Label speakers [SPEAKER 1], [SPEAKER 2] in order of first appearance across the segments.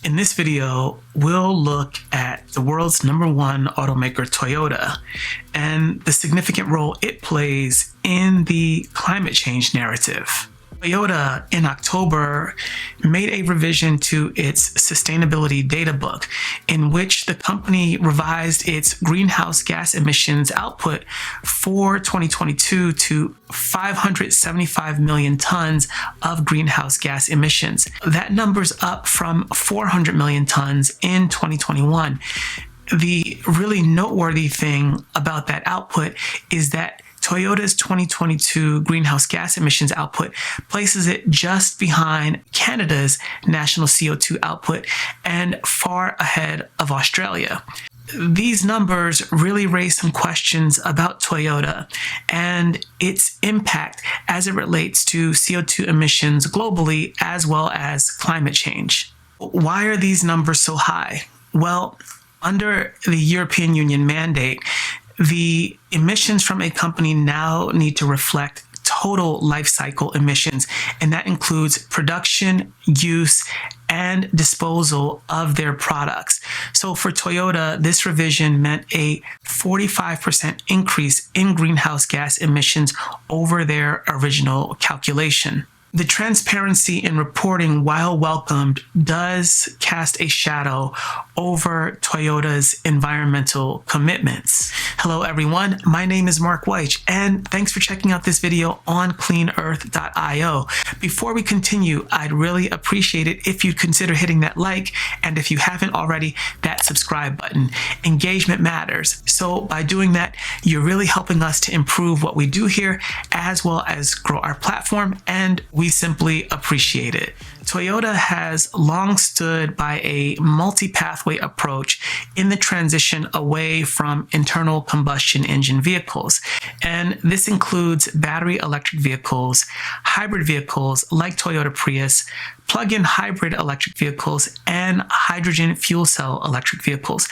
[SPEAKER 1] In this video, we'll look at the world's #1 automaker, Toyota, and the significant role it plays in the climate change narrative. Toyota, in October, made a revision to its sustainability data book in which the company revised its greenhouse gas emissions output for 2022 to 575 million tons of greenhouse gas emissions. That number's up from 400 million tons in 2021. The really noteworthy thing about that output is that Toyota's 2022 greenhouse gas emissions output places it just behind Canada's national CO2 output and far ahead of Australia. These numbers really raise some questions about Toyota and its impact as it relates to CO2 emissions globally as well as climate change. Why are these numbers so high? Well, under the European Union mandate, the emissions from a company now need to reflect total life cycle emissions, and that includes production, use, and disposal of their products. So for Toyota, this revision meant a 45% increase in greenhouse gas emissions over their original calculation. The transparency in reporting, while welcomed, does cast a shadow over Toyota's environmental commitments. Hello, everyone. My name is Mark Weich, and thanks for checking out this video on cleanearth.io. Before we continue, I'd really appreciate it if you'd consider hitting that like, and if you haven't already, that subscribe button. Engagement matters. So by doing that, you're really helping us to improve what we do here, as well as grow our platform, and we simply appreciate it. Toyota has long stood by a multi-pathway approach in the transition away from internal combustion engine vehicles. And this includes battery electric vehicles, hybrid vehicles like Toyota Prius, plug-in hybrid electric vehicles, and hydrogen fuel cell electric vehicles.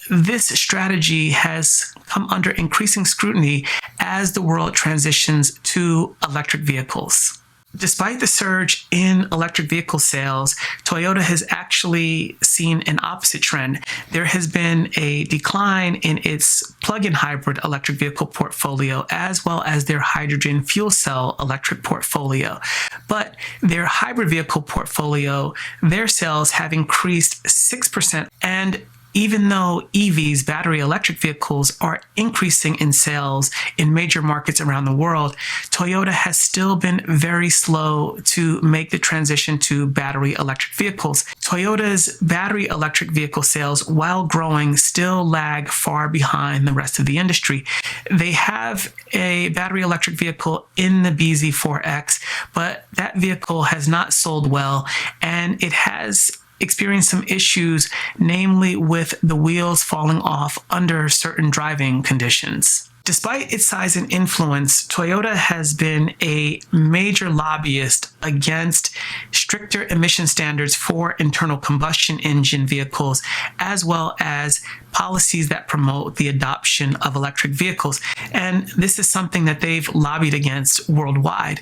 [SPEAKER 1] This strategy has come under increasing scrutiny as the world transitions to electric vehicles. Despite the surge in electric vehicle sales, Toyota has actually seen an opposite trend. There has been a decline in its plug-in hybrid electric vehicle portfolio, as well as their hydrogen fuel cell electric portfolio. But their hybrid vehicle portfolio, their sales have increased 6%, and even though EVs, battery electric vehicles, are increasing in sales in major markets around the world, Toyota has still been very slow to make the transition to battery electric vehicles. Toyota's battery electric vehicle sales, while growing, still lag far behind the rest of the industry. They have a battery electric vehicle in the bZ4X, but that vehicle has not sold well, and it has experienced some issues, namely with the wheels falling off under certain driving conditions. Despite its size and influence, Toyota has been a major lobbyist against stricter emission standards for internal combustion engine vehicles, as well as policies that promote the adoption of electric vehicles. And this is something that they've lobbied against worldwide.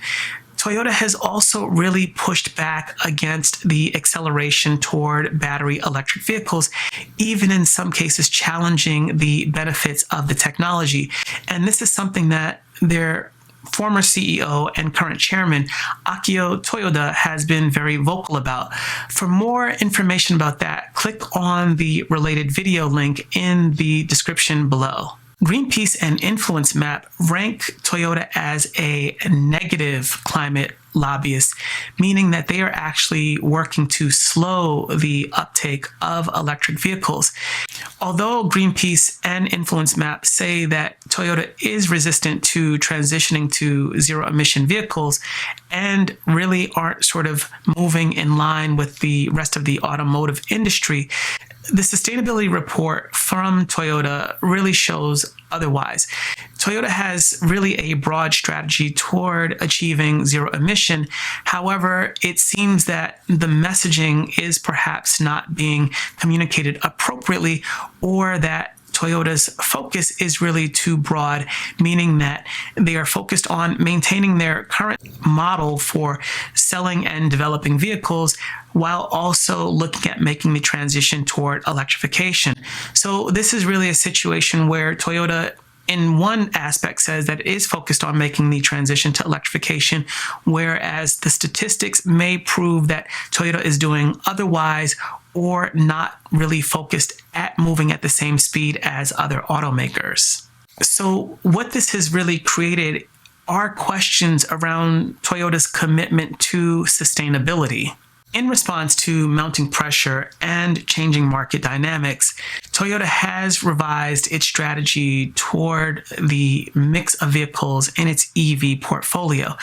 [SPEAKER 1] Toyota has also really pushed back against the acceleration toward battery electric vehicles, even in some cases challenging the benefits of the technology. And this is something that their former CEO and current chairman, Akio Toyoda, has been very vocal about. For more information about that, click on the related video link in the description below. Greenpeace and Influence Map rank Toyota as a negative climate lobbyist, meaning that they are actually working to slow the uptake of electric vehicles. Although Greenpeace and Influence Map say that Toyota is resistant to transitioning to zero-emission vehicles and really aren't sort of moving in line with the rest of the automotive industry, the sustainability report from Toyota really shows otherwise. Toyota has really a broad strategy toward achieving zero emission. However, it seems that the messaging is perhaps not being communicated appropriately, or that Toyota's focus is really too broad, meaning that they are focused on maintaining their current model for selling and developing vehicles while also looking at making the transition toward electrification. So this is really a situation where Toyota in one aspect says that it is focused on making the transition to electrification, whereas the statistics may prove that Toyota is doing otherwise or not really focused at moving at the same speed as other automakers. So what this has really created are questions around Toyota's commitment to sustainability. In response to mounting pressure and changing market dynamics, Toyota has revised its strategy toward the mix of vehicles in its EV portfolio.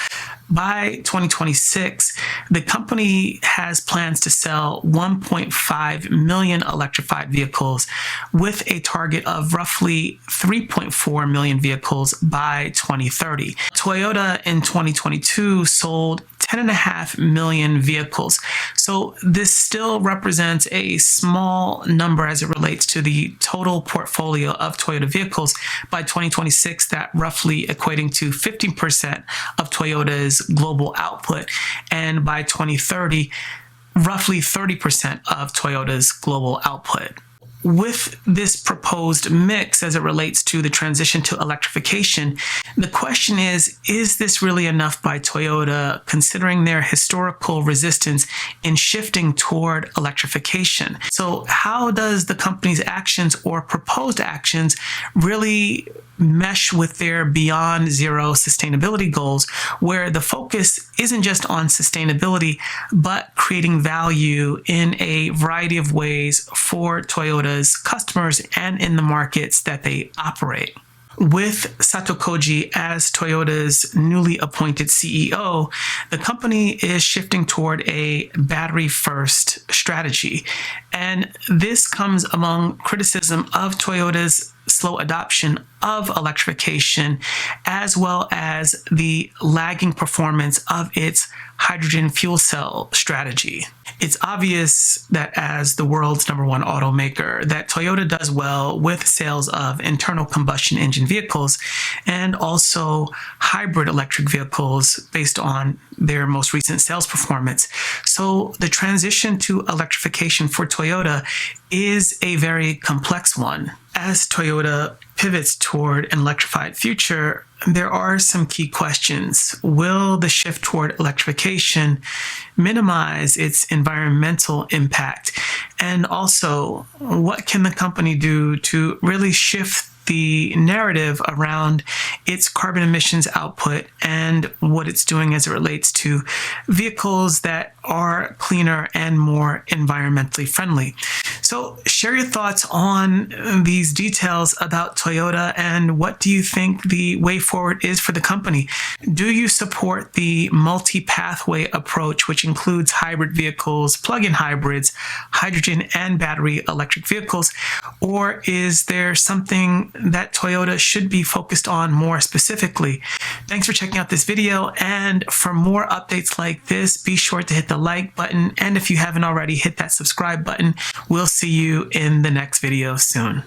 [SPEAKER 1] By 2026, the company has plans to sell 1.5 million electrified vehicles with a target of roughly 3.4 million vehicles by 2030. Toyota in 2022 sold 10.5 million vehicles. So this still represents a small number as it relates to the total portfolio of Toyota vehicles by 2026, that roughly equating to 15% of Toyota's global output, and by 2030, roughly 30% of Toyota's global output. With this proposed mix as it relates to the transition to electrification, the question is this really enough by Toyota, considering their historical resistance in shifting toward electrification? So how does the company's actions or proposed actions really mesh with their beyond zero sustainability goals, where the focus isn't just on sustainability, but creating value in a variety of ways for Toyota's customers and in the markets that they operate? With Sato Koji as Toyota's newly appointed CEO, the company is shifting toward a battery-first strategy. And this comes among criticism of Toyota's slow adoption of electrification, as well as the lagging performance of its hydrogen fuel cell strategy. It's obvious that as the world's #1 automaker, that Toyota does well with sales of internal combustion engine vehicles and also hybrid electric vehicles based on their most recent sales performance. So the transition to electrification for Toyota is a very complex one. As Toyota pivots toward an electrified future, there are some key questions. Will the shift toward electrification minimize its environmental impact? And also, what can the company do to really shift the narrative around its carbon emissions output and what it's doing as it relates to vehicles that are cleaner and more environmentally friendly? So share your thoughts on these details about Toyota, and what do you think the way forward is for the company? Do you support the multi-pathway approach, which includes hybrid vehicles, plug-in hybrids, hydrogen and battery electric vehicles? Or is there something that Toyota should be focused on more specifically? Thanks for checking out this video, and for more updates like this, be sure to hit the like button, and if you haven't already, hit that subscribe button. We'll see you in the next video soon.